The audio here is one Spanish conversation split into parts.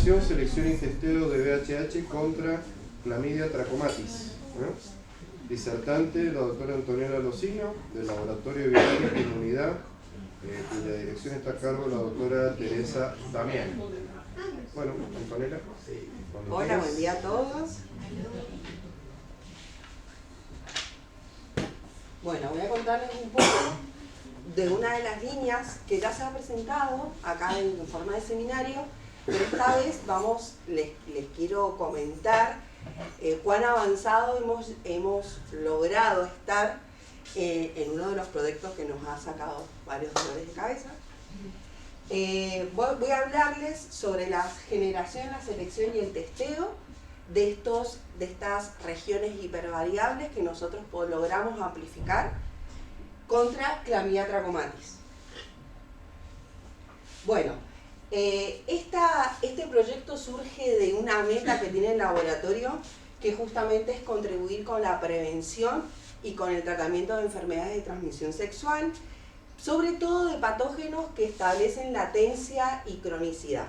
investigación, selección y testeo de VHH contra clamidia trachomatis. Disertante, la doctora Antonella Locino, del Laboratorio de Biológica e Inmunidad, cuya dirección está a cargo de la doctora Teresa Damián. Bueno, Antonella. Hola, buen día a todos. Bueno, voy a contarles un poco de una de las líneas que ya se ha presentado acá en forma de seminario, pero esta vez les quiero comentar cuán avanzado hemos logrado estar en uno de los proyectos que nos ha sacado varios dolores de cabeza. Voy a hablarles sobre la generación, la selección y el testeo de estas regiones hipervariables que nosotros logramos amplificar contra clamidia trachomatis. Bueno, este proyecto surge de una meta que tiene el laboratorio, que justamente es contribuir con la prevención y con el tratamiento de enfermedades de transmisión sexual, sobre todo de patógenos que establecen latencia y cronicidad.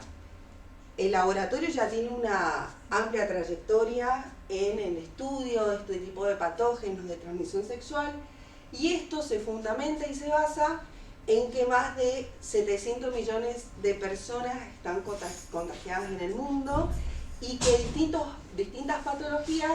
El laboratorio ya tiene una amplia trayectoria en el estudio de este tipo de patógenos de transmisión sexual, y esto se fundamenta y se basa en que más de 700 millones de personas están contagiadas en el mundo y que distintas patologías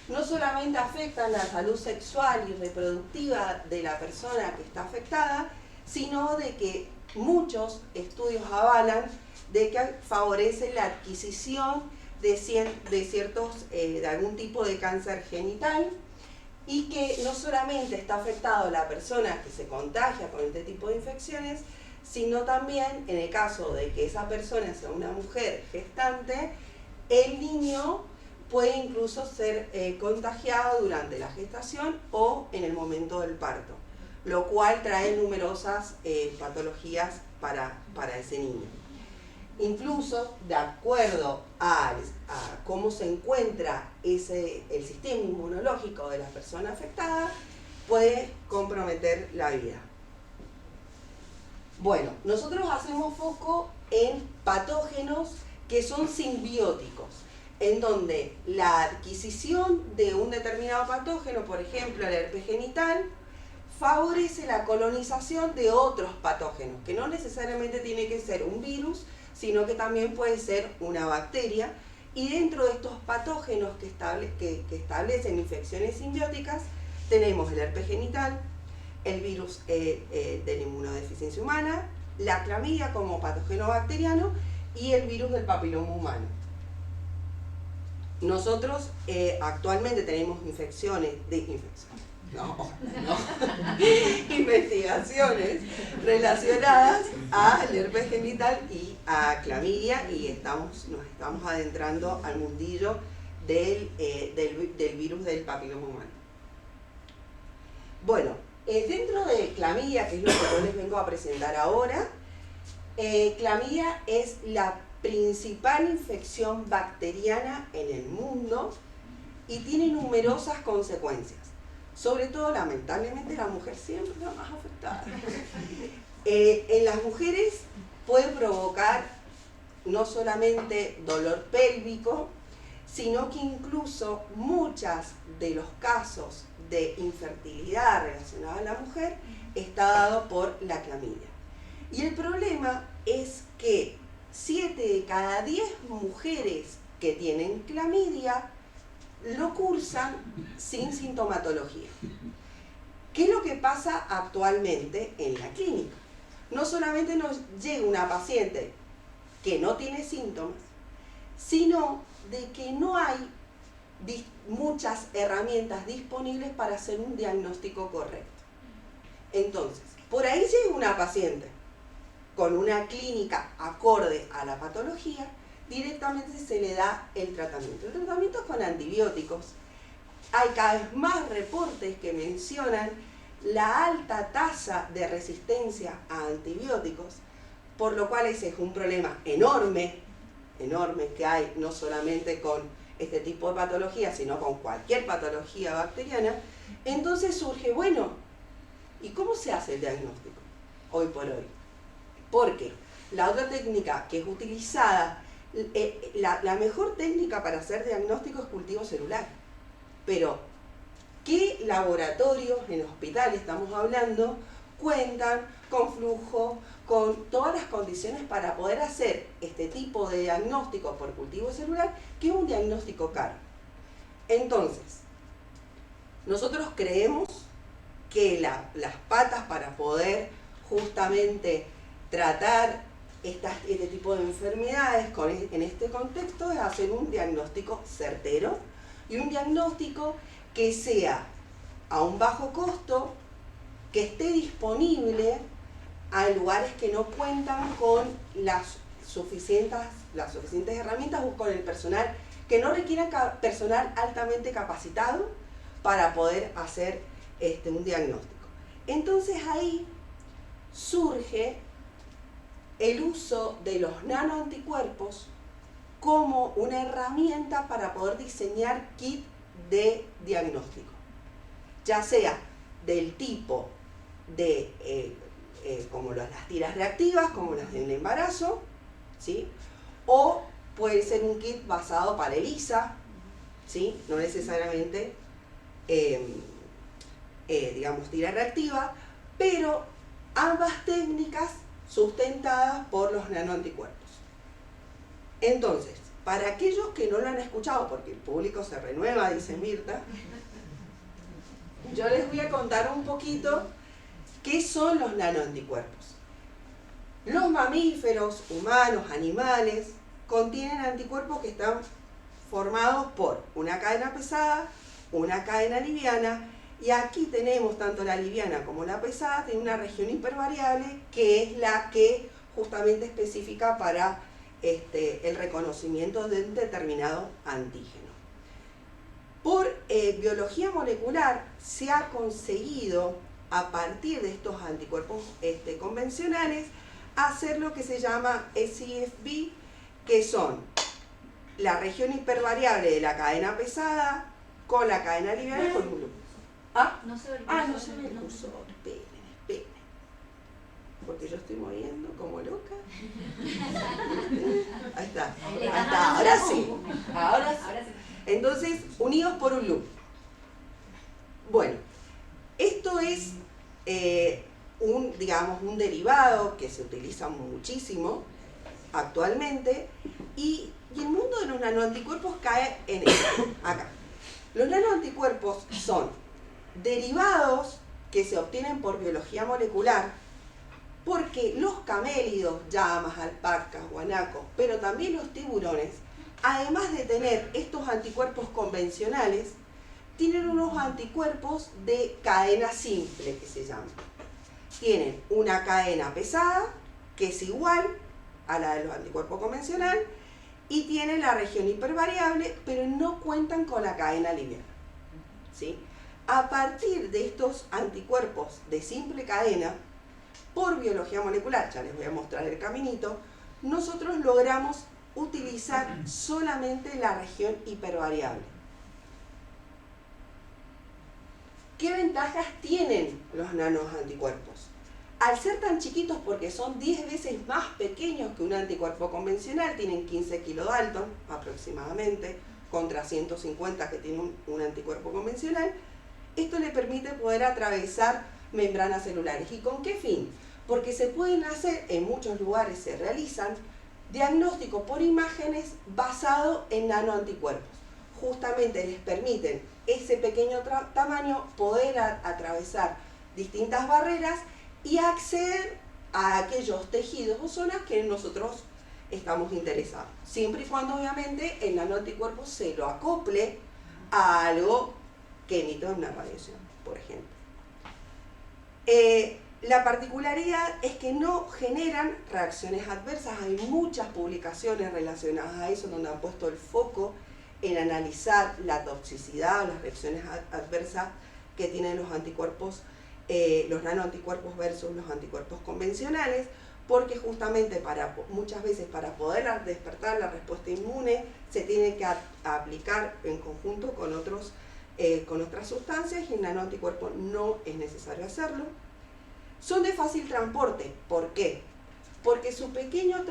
no solamente afectan la salud sexual y reproductiva de la persona que está afectada, sino de que muchos estudios avalan de que favorece la adquisición de algún tipo de cáncer genital, y que no solamente está afectado la persona que se contagia con este tipo de infecciones, sino también en el caso de que esa persona sea una mujer gestante, el niño puede incluso ser contagiado durante la gestación o en el momento del parto, lo cual trae numerosas patologías para ese niño. Incluso, de acuerdo a cómo se encuentra el sistema inmunológico de la persona afectada, puede comprometer la vida. Bueno, nosotros hacemos foco en patógenos que son simbióticos, en donde la adquisición de un determinado patógeno, por ejemplo el herpes genital, favorece la colonización de otros patógenos, que no necesariamente tiene que ser un virus, sino que también puede ser una bacteria, y dentro de estos patógenos que establecen infecciones simbióticas tenemos el herpes genital, el virus de la inmunodeficiencia humana, la clamidia como patógeno bacteriano y el virus del papiloma humano. Nosotros actualmente tenemos investigaciones relacionadas al herpes genital y a clamidia, y nos estamos adentrando al mundillo del virus del papiloma humano. Bueno, dentro de clamidia, que es lo que yo les vengo a presentar ahora, clamidia es la principal infección bacteriana en el mundo y tiene numerosas consecuencias. Sobre todo, lamentablemente, la mujer siempre es la más afectada. En las mujeres puede provocar no solamente dolor pélvico, sino que incluso muchos de los casos de infertilidad relacionados a la mujer está dado por la clamidia. Y el problema es que 7 de cada 10 mujeres que tienen clamidia lo cursan sin sintomatología. ¿Qué es lo que pasa actualmente en la clínica? No solamente nos llega una paciente que no tiene síntomas, sino de que no hay muchas herramientas disponibles para hacer un diagnóstico correcto. Entonces, por ahí llega una paciente con una clínica acorde a la patología, directamente se le da el tratamiento. El tratamiento es con antibióticos. Hay cada vez más reportes que mencionan la alta tasa de resistencia a antibióticos, por lo cual ese es un problema enorme que hay, no solamente con este tipo de patología, sino con cualquier patología bacteriana. Entonces surge, bueno, ¿y cómo se hace el diagnóstico hoy por hoy? Porque la otra técnica que es utilizada la mejor técnica para hacer diagnóstico es cultivo celular. Pero, ¿qué laboratorios en hospitales estamos hablando cuentan con flujo, con todas las condiciones para poder hacer este tipo de diagnóstico por cultivo celular, que es un diagnóstico caro? Entonces, nosotros creemos que las patas para poder justamente tratar este tipo de enfermedades en este contexto es hacer un diagnóstico certero y un diagnóstico que sea a un bajo costo, que esté disponible a lugares que no cuentan con las suficientes herramientas o con el personal, que no requieran personal altamente capacitado para poder hacer un diagnóstico. Entonces ahí surge el uso de los nanoanticuerpos como una herramienta para poder diseñar kit de diagnóstico, ya sea del tipo de como las tiras reactivas, como las del embarazo, ¿sí? O puede ser un kit basado para ELISA, ¿sí? No necesariamente digamos tira reactiva, pero ambas técnicas sustentadas por los nanoanticuerpos. Entonces, para aquellos que no lo han escuchado, porque el público se renueva, dice Mirta, yo les voy a contar un poquito qué son los nanoanticuerpos. Los mamíferos, humanos, animales, contienen anticuerpos que están formados por una cadena pesada, una cadena liviana, y aquí tenemos tanto la liviana como la pesada, tiene una región hipervariable que es la que justamente especifica para el reconocimiento de un determinado antígeno. Por biología molecular se ha conseguido, a partir de estos anticuerpos convencionales, hacer lo que se llama SIFB, que son la región hipervariable de la cadena pesada con la cadena liviana y con un grupo. ¿Ah? No se ve el cursor. No se ve el cursor. Esperen. Porque yo estoy moviendo como loca. Ahí está. Ahora sí. Ahora sí. Entonces, unidos por un loop. Bueno, esto es un derivado que se utiliza muchísimo actualmente y el mundo de los nanoanticuerpos cae en esto, acá. Los nanoanticuerpos son derivados que se obtienen por biología molecular porque los camélidos, llamas, alpacas, guanacos, pero también los tiburones, además de tener estos anticuerpos convencionales, tienen unos anticuerpos de cadena simple que se llaman. Tienen una cadena pesada que es igual a la de los anticuerpos convencionales y tienen la región hipervariable, pero no cuentan con la cadena liviana, ¿sí? A partir de estos anticuerpos de simple cadena, por biología molecular, ya les voy a mostrar el caminito, nosotros logramos utilizar solamente la región hipervariable. ¿Qué ventajas tienen los nanoanticuerpos? Al ser tan chiquitos, porque son 10 veces más pequeños que un anticuerpo convencional, tienen 15 kilodalton aproximadamente, contra 150 que tiene un anticuerpo convencional, esto le permite poder atravesar membranas celulares. ¿Y con qué fin? Porque se pueden hacer, en muchos lugares se realizan, diagnósticos por imágenes basado en nanoanticuerpos. Justamente les permiten ese pequeño tamaño poder atravesar distintas barreras y acceder a aquellos tejidos o zonas que nosotros estamos interesados. Siempre y cuando obviamente el nanoanticuerpo se lo acople a algo que emite una radiación, por ejemplo. La particularidad es que no generan reacciones adversas. Hay muchas publicaciones relacionadas a eso donde han puesto el foco en analizar la toxicidad o las reacciones adversas que tienen los anticuerpos, los nanoanticuerpos versus los anticuerpos convencionales, porque justamente muchas veces para poder despertar la respuesta inmune se tiene que aplicar en conjunto con otras sustancias y el nanoanticuerpo no es necesario hacerlo. Son de fácil transporte. ¿Por qué? porque su pequeño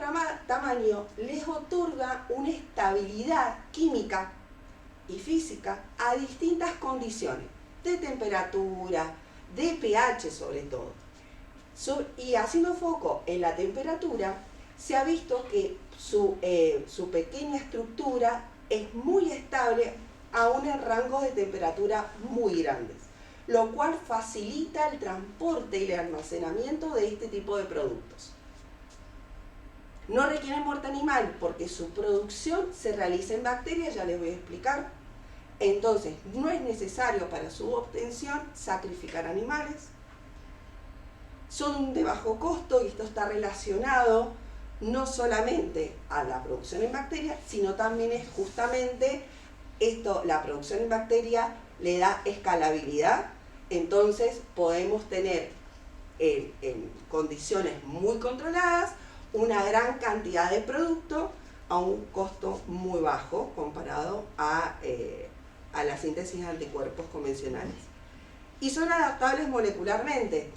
tamaño les otorga una estabilidad química y física a distintas condiciones, de temperatura, de pH sobre todo. Y haciendo foco en la temperatura, se ha visto que su pequeña estructura es muy estable aún en rangos de temperatura muy grandes, lo cual facilita el transporte y el almacenamiento de este tipo de productos. No requieren muerte animal porque su producción se realiza en bacterias, ya les voy a explicar. Entonces, no es necesario para su obtención sacrificar animales. Son de bajo costo y esto está relacionado no solamente a la producción en bacterias, sino también es justamente la producción en bacteria le da escalabilidad. Entonces podemos tener en condiciones muy controladas una gran cantidad de producto a un costo muy bajo comparado a la síntesis de anticuerpos convencionales. Y son adaptables molecularmente,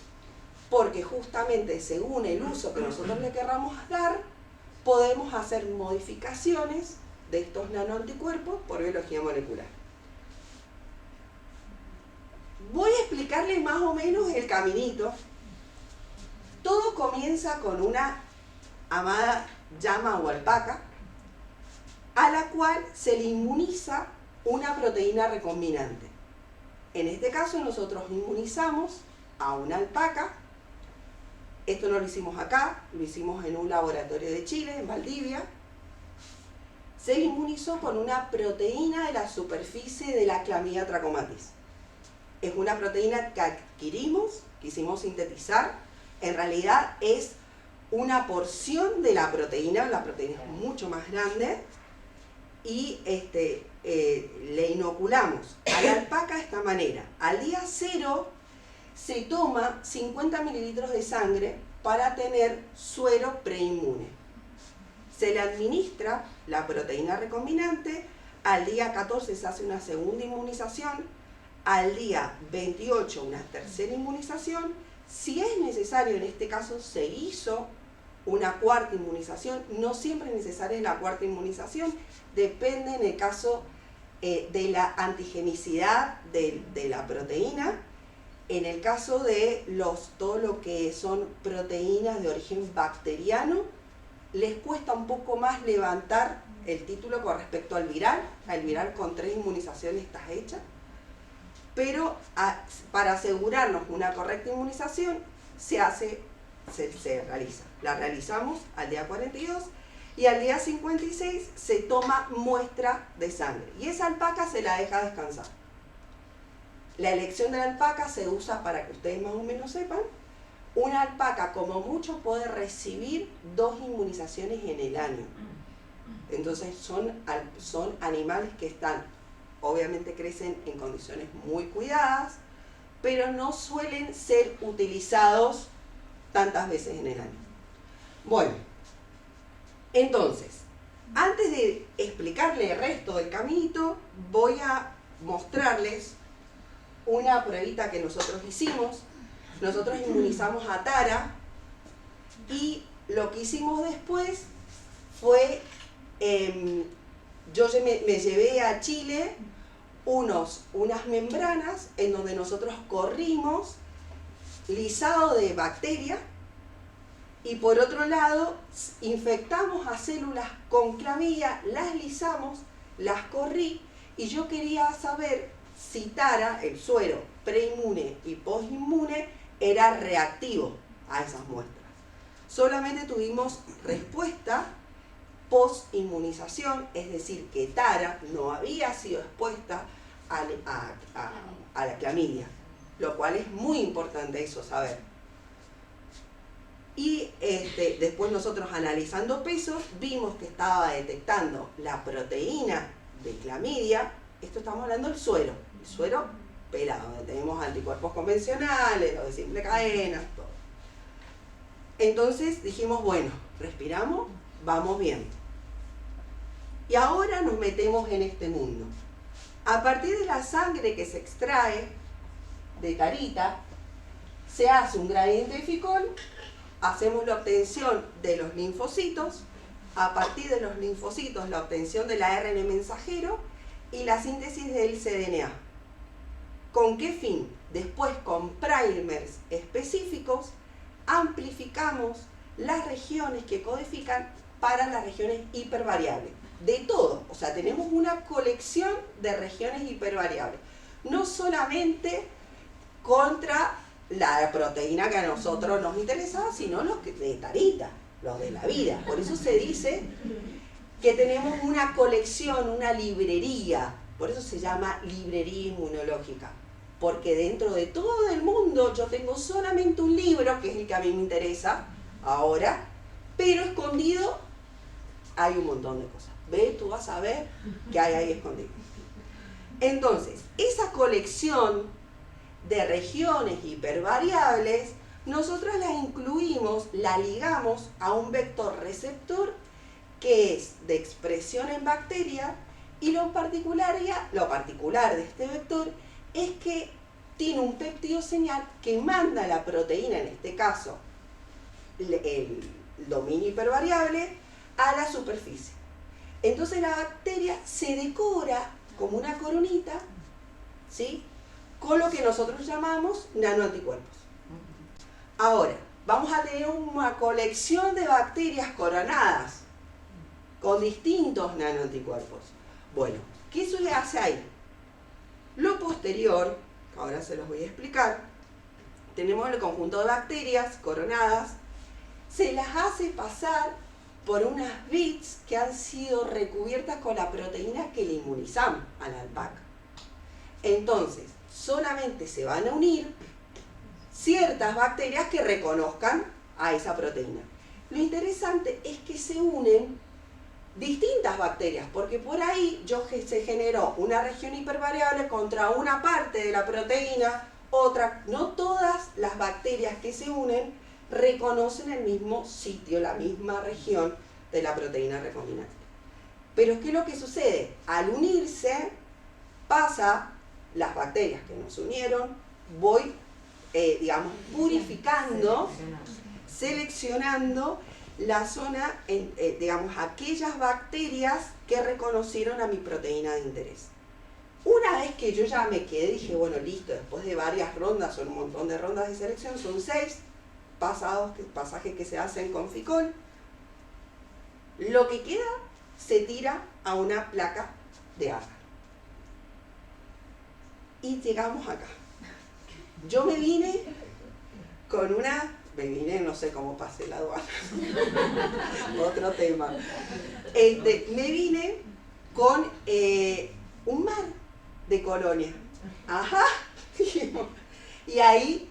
porque justamente según el uso que nosotros le querramos dar, podemos hacer modificaciones de estos nanoanticuerpos por biología molecular. Voy a explicarles más o menos el caminito. Todo comienza con una amada llama o alpaca, a la cual se le inmuniza una proteína recombinante. En este caso nosotros inmunizamos a una alpaca. Esto no lo hicimos acá, lo hicimos en un laboratorio de Chile, en Valdivia. Se le inmunizó con una proteína de la superficie de la Chlamydia trachomatis. Es una proteína que adquirimos, quisimos sintetizar. En realidad es una porción de la proteína es mucho más grande, y le inoculamos a la alpaca de esta manera. Al día 0 se toma 50 mililitros de sangre para tener suero preinmune. Se le administra la proteína recombinante, al día 14 se hace una segunda inmunización, al día 28 una tercera inmunización. Si es necesario, en este caso se hizo una cuarta inmunización. No siempre es necesaria la cuarta inmunización, depende en el caso de la antigenicidad de la proteína. En el caso de todo lo que son proteínas de origen bacteriano, les cuesta un poco más levantar el título con respecto al viral. Al viral con 3 inmunizaciones está hecha, pero para asegurarnos una correcta inmunización se realiza. La realizamos al día 42 y al día 56 se toma muestra de sangre y esa alpaca se la deja descansar. La elección de la alpaca se usa para que ustedes más o menos sepan. Una alpaca como mucho puede recibir 2 inmunizaciones en el año. Entonces son animales que obviamente crecen en condiciones muy cuidadas, pero no suelen ser utilizados tantas veces en el año. Bueno, entonces, antes de explicarle el resto del caminito, voy a mostrarles una pruebita que nosotros hicimos. Nosotros inmunizamos a Tara y lo que hicimos después fue, yo me llevé a Chile unas membranas en donde nosotros corrimos lisado de bacteria y por otro lado infectamos a células con Chlamydia, las lisamos, las corrí y yo quería saber si Tara, el suero preinmune y postinmune, era reactivo a esas muestras. Solamente tuvimos respuesta post-inmunización, es decir, que Tara no había sido expuesta a la Chlamydia, lo cual es muy importante eso saber. Y después nosotros analizando pesos vimos que estaba detectando la proteína de Chlamydia. Esto estamos hablando del suero, el suero pelado, donde tenemos anticuerpos convencionales, los de simple cadena, todo. Entonces dijimos, bueno, respiramos, vamos bien. Y ahora nos metemos en este mundo. A partir de la sangre que se extrae de Tarita, se hace un gradiente de Ficol hacemos la obtención de los linfocitos, a partir de los linfocitos la obtención del ARN mensajero y la síntesis del cDNA. ¿Con qué fin? Después, con primers específicos, amplificamos las regiones que codifican para las regiones hipervariables. De todo, o sea, tenemos una colección de regiones hipervariables. No solamente contra la proteína que a nosotros nos interesaba, sino los de Tarita, los de la vida. Por eso se dice que tenemos una colección, una librería. Por eso se llama librería inmunológica. Porque dentro de todo el mundo yo tengo solamente un libro, que es el que a mí me interesa ahora, pero escondido hay un montón de cosas. Ve, tú vas a ver que hay ahí escondido. Entonces, esa colección de regiones hipervariables, nosotros la incluimos, la ligamos a un vector receptor que es de expresión en bacteria, y lo particular de este vector es que tiene un péptido señal que manda la proteína, en este caso el dominio hipervariable, a la superficie. Entonces la bacteria se decora como una coronita, ¿sí?, con lo que nosotros llamamos nanoanticuerpos. Ahora, vamos a tener una colección de bacterias coronadas con distintos nanoanticuerpos. Bueno, ¿qué se hace ahí? Lo posterior, ahora se los voy a explicar, tenemos el conjunto de bacterias coronadas, se las hace pasar por unas bits que han sido recubiertas con la proteína que le inmunizamos a la alpaca. Entonces, solamente se van a unir ciertas bacterias que reconozcan a esa proteína. Lo interesante es que se unen distintas bacterias, porque por ahí se generó una región hipervariable contra una parte de la proteína, otra. No todas las bacterias que se unen reconocen el mismo sitio, la misma región de la proteína recombinante. Pero ¿qué es lo que sucede? Al unirse, pasa las bacterias que nos unieron, voy, digamos, purificando, seleccionando la zona, digamos, aquellas bacterias que reconocieron a mi proteína de interés. Una vez que yo ya me quedé, dije, bueno, listo, después de varias rondas, son un montón de rondas de selección, son 6 pasajes que se hacen con Ficol, lo que queda se tira a una placa de agar. Y llegamos acá. Yo me vine, no sé cómo pasé la aduana, otro tema. Me vine con un mar de colonias. Ajá. Y ahí,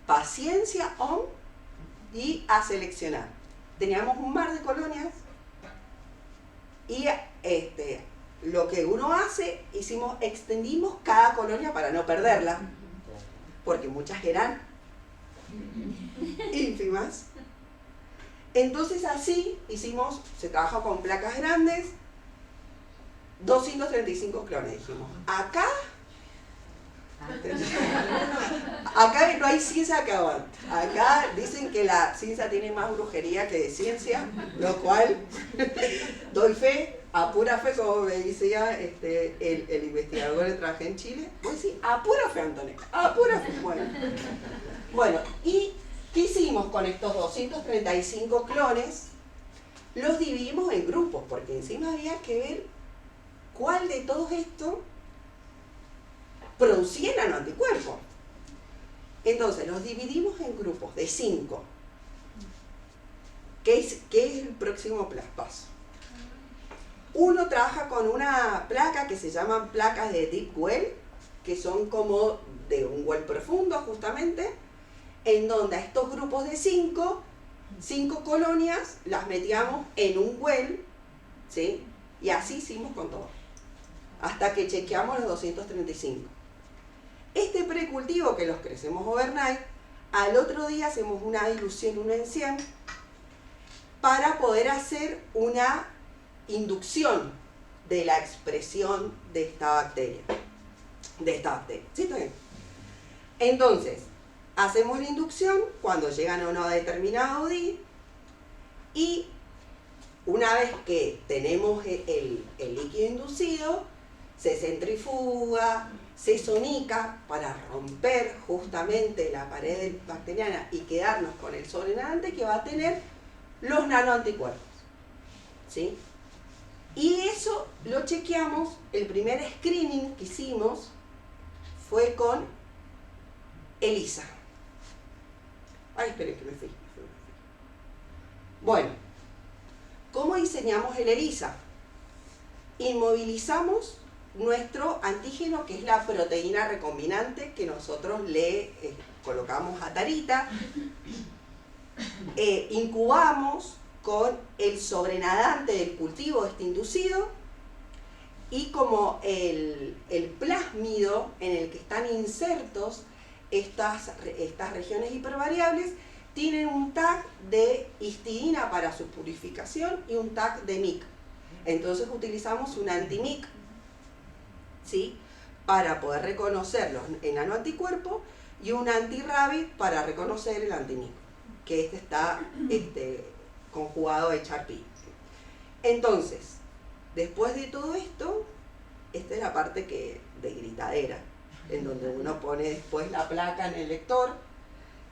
paciencia on y a seleccionar. Teníamos un mar de colonias y lo que uno hace, extendimos cada colonia para no perderla, porque muchas eran ínfimas. Entonces así se trabaja con placas grandes, 235 clones, dijimos. Acá no hay ciencia que aguante. Acá dicen que la ciencia tiene más brujería que de ciencia, lo cual doy fe, a pura fe, como me decía el investigador que trabajé en Chile. Voy a decir, a pura fe, Antonio, a pura fe. Bueno, ¿y qué hicimos con estos 235 clones? Los dividimos en grupos, porque encima había que ver cuál de todos estos producían nanoanticuerpos. Entonces los dividimos en grupos de 5. ¿Qué es el próximo paso? Uno trabaja con una placa que se llaman placas de deep well, que son como de un well profundo justamente, en donde a estos grupos de 5 colonias las metíamos en un well, ¿sí? Y así hicimos con todo, hasta que chequeamos los 235. Este precultivo que los crecemos overnight, al otro día hacemos una dilución 1 en 100 para poder hacer una inducción de la expresión de esta bacteria. ¿Sí está bien? Entonces, Hacemos la inducción cuando llegan a una determinada UDI y una vez que tenemos el líquido inducido, se centrifuga, se sonica para romper justamente la pared bacteriana y quedarnos con el sobrenadante que va a tener los nanoanticuerpos, ¿sí? Y eso lo chequeamos, el primer screening que hicimos fue con ELISA. Ay, esperen que me fui. Bueno, ¿cómo diseñamos el ELISA? Inmovilizamos nuestro antígeno, que es la proteína recombinante que nosotros le colocamos a tarita, incubamos con el sobrenadante del cultivo inducido, y como el plásmido en el que están insertos estas regiones hipervariables tienen un tag de histidina para su purificación y un tag de MIC. Entonces utilizamos un anti-MIC, ¿sí?, para poder reconocer el nanoanticuerpo, y un anti-rabbit para reconocer el anti-MIC, que está conjugado a HRP. Entonces, después de todo esto, esta es la parte de gritadera, en donde uno pone después la placa en el lector,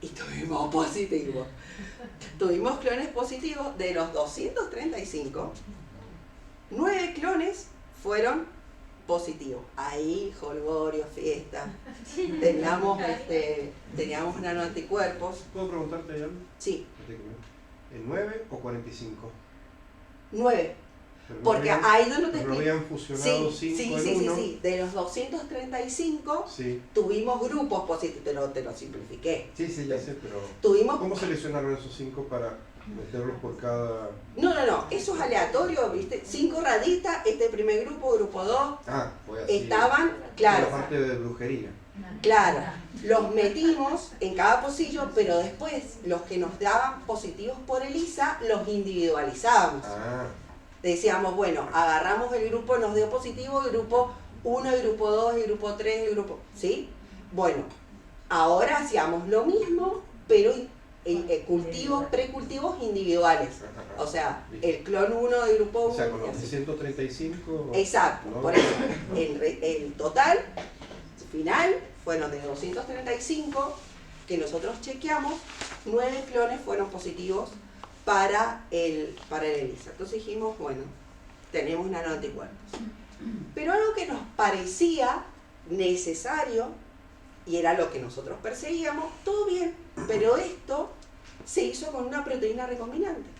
y tuvimos positivos. Tuvimos clones positivos. De los 235, 9 clones fueron positivos. Ahí, jolgorio, fiesta. Teníamos nanoanticuerpos. ¿Puedo preguntarte algo? Sí. ¿En 9 o 45? 9. Pero porque no ahí no te no habían fusionado 5 en 1. sí. De los 235 tuvimos grupos positivos, te lo simplifiqué. Sí, ya sé, pero ¿cómo seleccionaron esos 5 para meterlos por cada...? No, eso es aleatorio, ¿viste? 5 raditas, primer grupo, grupo 2, fue así. Estaban, claro. La parte de brujería. Claro, los metimos en cada pocillo, pero después los que nos daban positivos por ELISA los individualizábamos. Decíamos, bueno, agarramos el grupo, nos dio positivo, el grupo 1, el grupo 2, el grupo 3, el grupo... ¿Sí? Bueno, ahora hacíamos lo mismo, pero precultivos individuales. O sea, el clon 1 del grupo 1... O sea, con los 135... Exacto, ¿no? Por eso, el total final fueron de 235 que nosotros chequeamos, 9 clones fueron positivos para el ELISA. Entonces dijimos, bueno, tenemos nanoanticuerpos. Pero algo que nos parecía necesario, y era lo que nosotros perseguíamos, todo bien, pero esto se hizo con una proteína recombinante,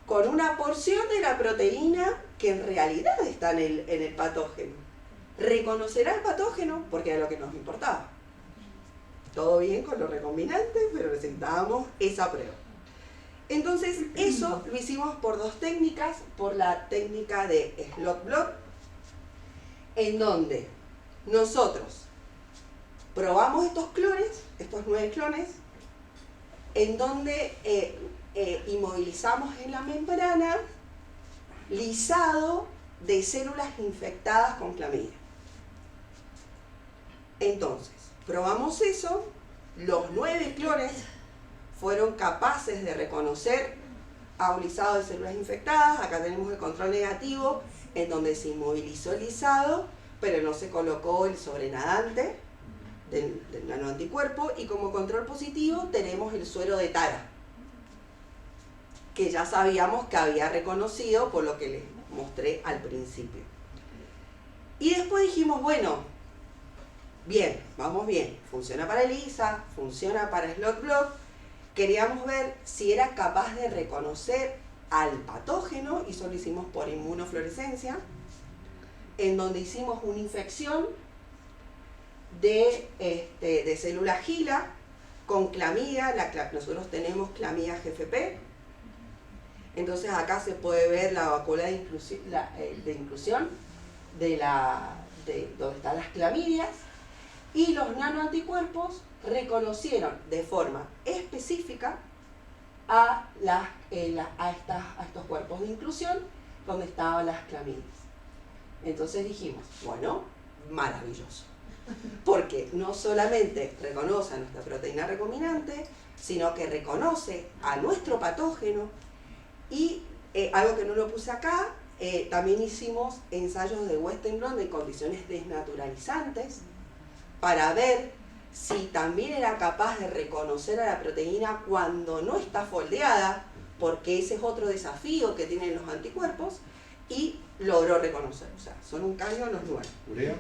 con una porción de la proteína que en realidad está en el patógeno. Reconocerá el patógeno, porque era lo que nos importaba. Todo bien con los recombinantes, pero necesitábamos esa prueba. Entonces, eso lo hicimos por 2 técnicas, por la técnica de slot blot, en donde nosotros probamos estos clones, estos 9 clones, en donde inmovilizamos en la membrana lisado de células infectadas con clamidia. Entonces, probamos eso, los 9 clones fueron capaces de reconocer a un lisado de células infectadas. Acá tenemos el control negativo, en donde se inmovilizó el lisado, pero no se colocó el sobrenadante del nanoanticuerpo, y como control positivo tenemos el suero de Tara, que ya sabíamos que había reconocido por lo que les mostré al principio. Y después dijimos, bueno, bien, vamos bien, funciona para ELISA, funciona para slot blot. Queríamos ver si era capaz de reconocer al patógeno, y eso lo hicimos por inmunofluorescencia, en donde hicimos una infección de célula GILA con clamidia. Nosotros tenemos clamidia GFP. Entonces acá se puede ver la vacuna de inclusión de donde están las clamidias, y los nanoanticuerpos reconocieron de forma específica a estos cuerpos de inclusión donde estaban las clamidias. Entonces dijimos, bueno, maravilloso. porque no solamente reconoce a nuestra proteína recombinante, sino que reconoce a nuestro patógeno y algo que no lo puse acá, también hicimos ensayos de Western blot en condiciones desnaturalizantes para ver si también era capaz de reconocer a la proteína cuando no está foldeada, porque ese es otro desafío que tienen los anticuerpos, y logró reconocer. O sea, son un caño los 9. ¿Urea?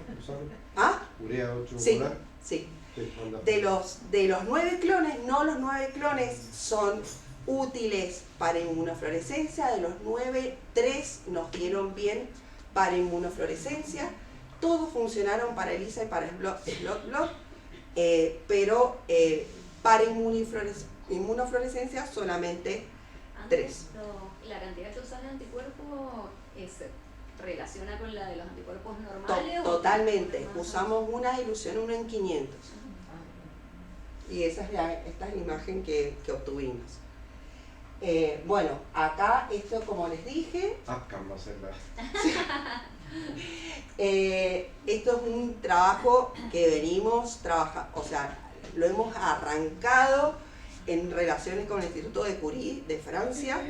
¿Ah? ¿Urea 8 sí, molar? sí. Sí, De los 9 clones, no los 9 clones son útiles para inmunofluorescencia. De los 9, 3 nos dieron bien para inmunofluorescencia. Todos funcionaron para ELISA y para slot blot, pero para inmunofluorescencia solamente 3. ¿La cantidad que usan de anticuerpos se relaciona con la de los anticuerpos normales? Totalmente. Usamos una dilución 1 en 500. Y esta es la imagen que obtuvimos. Bueno, acá esto, como les dije, APCAM va a ser la... esto es un trabajo que venimos trabajando, o sea, lo hemos arrancado en relaciones con el Instituto de Curie de Francia.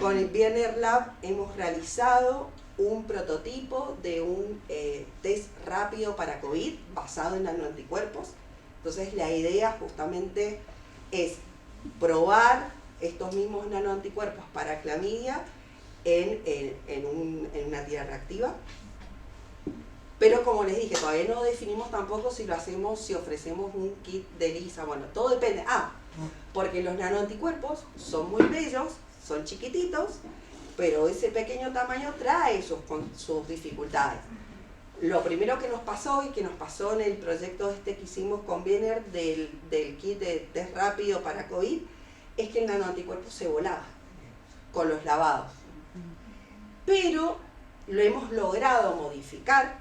Con el Biener Lab hemos realizado un prototipo de un test rápido para COVID basado en nanoanticuerpos. Entonces la idea justamente es probar estos mismos nanoanticuerpos para clamidia en una tira reactiva. Pero como les dije, todavía no definimos tampoco si lo hacemos, si ofrecemos un kit de ELISA. Bueno, todo depende. Porque los nanoanticuerpos son muy bellos, son chiquititos, pero ese pequeño tamaño trae sus dificultades. Lo primero que nos pasó, y que nos pasó en el proyecto que hicimos con Biener del kit de test rápido para COVID, es que el nanoanticuerpo se volaba con los lavados. Pero lo hemos logrado modificar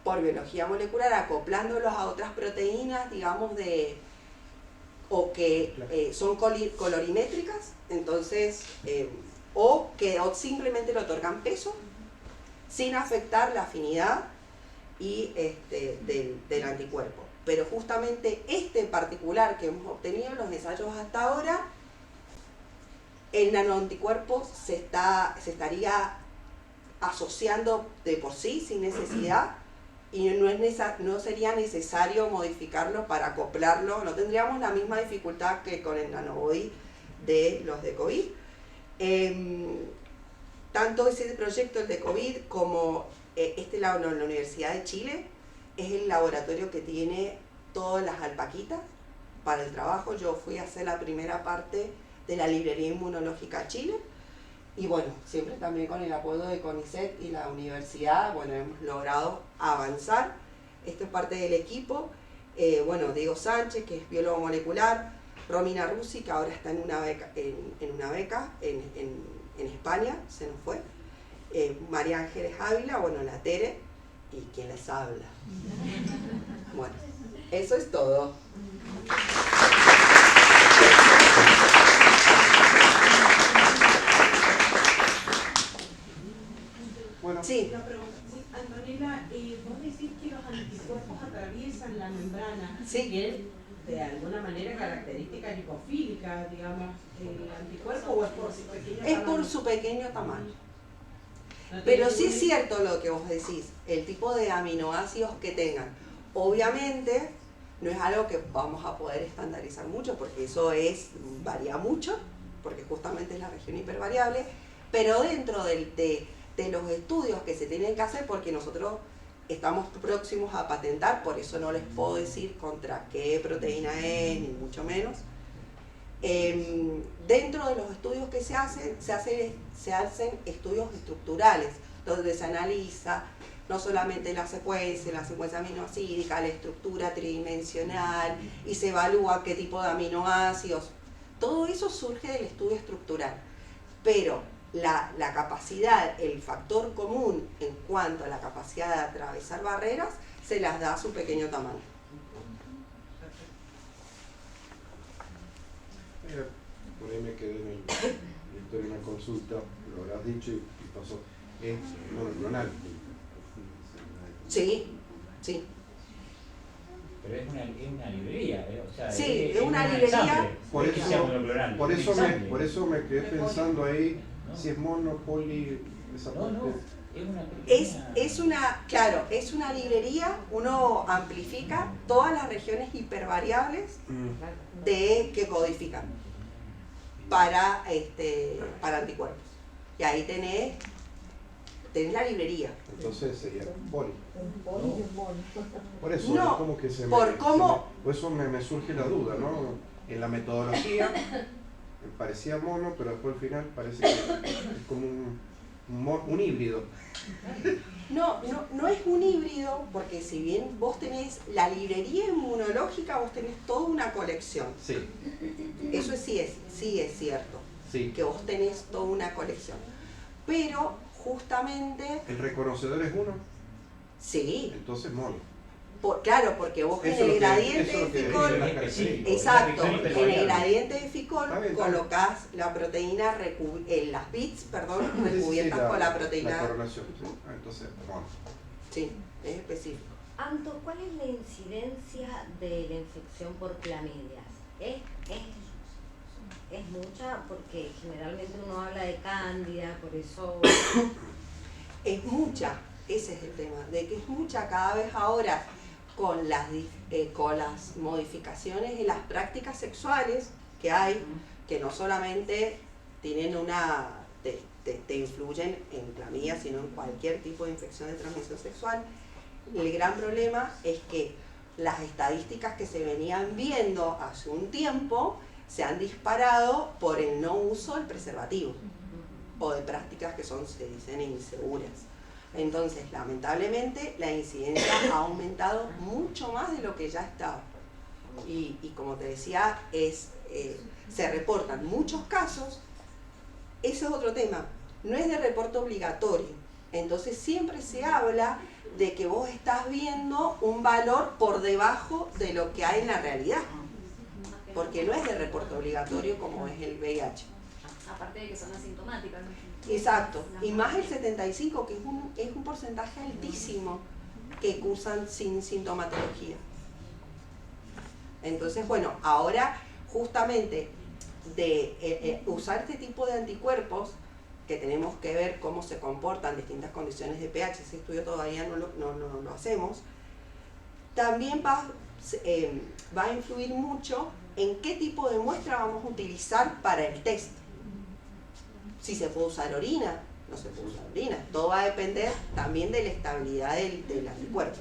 por biología molecular, acoplándolos a otras proteínas, digamos, o que son colorimétricas, entonces, o simplemente le otorgan peso, sin afectar la afinidad y del anticuerpo. Pero justamente este particular que hemos obtenido en los ensayos hasta ahora, el nanoanticuerpo se estaría asociando de por sí, sin necesidad, y no sería necesario modificarlo para acoplarlo, no tendríamos la misma dificultad que con el nanobody de los de COVID. Tanto ese proyecto, el de COVID, como la Universidad de Chile, es el laboratorio que tiene todas las alpaquitas para el trabajo. Yo fui a hacer la primera parte de la librería inmunológica Chile, y bueno, siempre también con el apoyo de CONICET y la universidad, bueno, hemos logrado avanzar. Esto es parte del equipo. Bueno, Diego Sánchez, que es biólogo molecular, Romina Rusi, que ahora está en una beca en España, se nos fue, María Ángeles Ávila, bueno, la Tere, y quien les habla. Bueno, eso es todo. Bueno. Sí. Una pregunta. Sí, Antonella, vos decís que los anticuerpos atraviesan la membrana. Sí. ¿Tienen de alguna manera características lipofílicas, digamos, el anticuerpo, o es por su pequeño tamaño? Es por su pequeño tamaño. No. Pero sí es cierto lo que vos decís, el tipo de aminoácidos que tengan. Obviamente no es algo que vamos a poder estandarizar mucho, porque eso varía mucho, porque justamente es la región hipervariable, pero dentro de los estudios que se tienen que hacer, porque nosotros estamos próximos a patentar, por eso no les puedo decir contra qué proteína es, ni mucho menos. Dentro de los estudios que se hacen estudios estructurales, donde se analiza no solamente la secuencia aminoácida, la estructura tridimensional, y se evalúa qué tipo de aminoácidos. Todo eso surge del estudio estructural, pero la capacidad, el factor común en cuanto a la capacidad de atravesar barreras, se las da a su pequeño tamaño. Por ahí me quedé en una consulta, lo habrás dicho y pasó. Es monoclonal. Sí, sí. Pero es una librería, o sea, Sí, es una librería. ensamble, Por no es que sea eso, monoclonal, por es un eso ensamble. por eso me quedé pensando ahí No. si es mono, poli, esa No, parte. no, es una Claro, es una librería, uno amplifica todas las regiones hipervariables que codifican para anticuerpos. Y ahí tenés la librería. Entonces sería poli. Un poli y un mono. Por eso, No, es como que se me, por cómo- por eso me surge la duda, ¿no? En la metodología me parecía mono, pero después al final parece que es como un híbrido. No es un híbrido, porque si bien vos tenés la librería inmunológica, vos tenés toda una colección. Sí, Eso sí es cierto, sí. que vos tenés toda una colección. Pero justamente, ¿El reconocedor es uno? sí, Entonces mono. claro, porque vos en Eso es el lo que- gradiente eso es lo de que Ficol, dice la es específico, exacto, es en el gradiente de Ficol Está bien, colocás la proteína, las bits, perdón, recubiertas con la proteína. La correlación, sí. Entonces, mono. Sí, es específico. Anto, ¿cuál es la incidencia de la infección por clamidias? ¿Es mucha? Porque generalmente uno habla de cándida, por eso... Es mucha, ese es el tema, de que es mucha cada vez ahora con las modificaciones en las prácticas sexuales que hay, que no solamente tienen te influyen en clamidia, sino en cualquier tipo de infección de transmisión sexual. El gran problema es que las estadísticas que se venían viendo hace un tiempo se han disparado por el no uso del preservativo o de prácticas que se dicen inseguras. Entonces, lamentablemente, la incidencia ha aumentado mucho más de lo que ya estaba. Y como te decía, se reportan muchos casos. Ese es otro tema, no es de reporte obligatorio. Entonces, siempre se habla de que vos estás viendo un valor por debajo de lo que hay en la realidad, porque no es de reporte obligatorio como es el VIH. Aparte de que son asintomáticas, ¿no? Exacto, y más el 75, que es un porcentaje altísimo que cursan sin sintomatología. Entonces, bueno, ahora justamente de usar este tipo de anticuerpos, que tenemos que ver cómo se comportan distintas condiciones de pH, ese estudio todavía no lo hacemos, también va a influir mucho en qué tipo de muestra vamos a utilizar para el test. Si se puede usar orina, no se puede usar orina. Todo va a depender también de la estabilidad del anticuerpo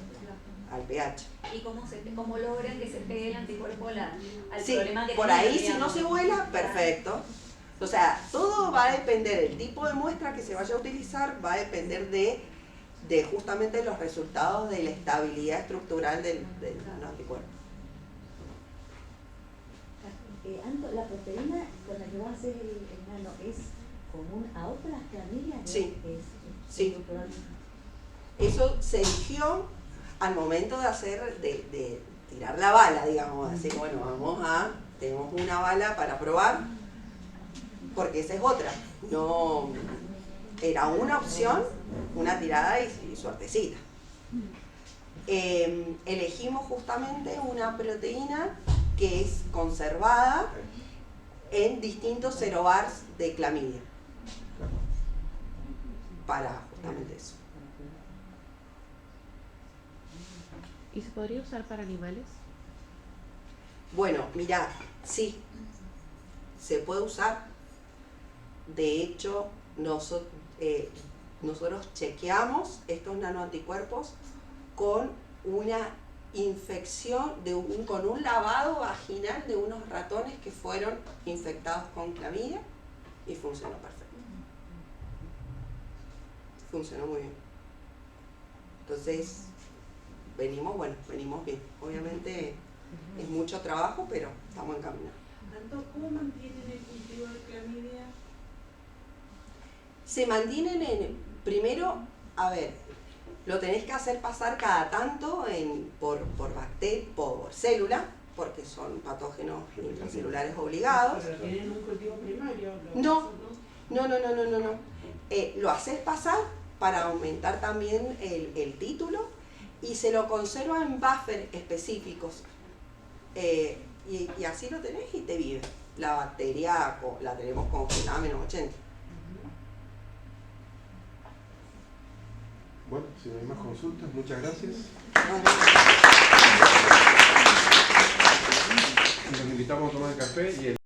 al pH. ¿Y cómo logran que se pegue el anticuerpo al Sí, problema que por tienen, ahí si digamos? no se vuela, perfecto. O sea, todo va a depender, el tipo de muestra que se vaya a utilizar va a depender de justamente los resultados de la estabilidad estructural del anticuerpo. Anto, ¿la proteína con la que vos haces el nano es común a otras clamidias? Sí, sí. Estructural. Eso se eligió al momento de tirar la bala, digamos, decir, bueno, tenemos una bala para probar, porque esa es otra. No, era una opción, una tirada y suertecita. Elegimos justamente una proteína que es conservada en distintos serobars de clamidia, para justamente eso. ¿Y se podría usar para animales? Bueno, mirá, sí, se puede usar. De hecho, nosotros chequeamos estos nanoanticuerpos con una infección, con un lavado vaginal de unos ratones que fueron infectados con clamidia y funcionó perfecto. Funcionó muy bien. Entonces, venimos bien. Obviamente es mucho trabajo, pero estamos en camino. Anto, ¿cómo mantienen el cultivo de clamidia? Se mantienen primero, a ver, lo tenés que hacer pasar cada tanto por célula, porque son patógenos intracelulares obligados. Pero tienen un cultivo primario. No. Lo haces pasar para aumentar también el título y se lo conserva en buffer específicos. Y así lo tenés y te vive. La bacteria la tenemos congelada a menos 80. Bueno, si no hay más consultas, muchas gracias. Los invitamos a tomar el café y el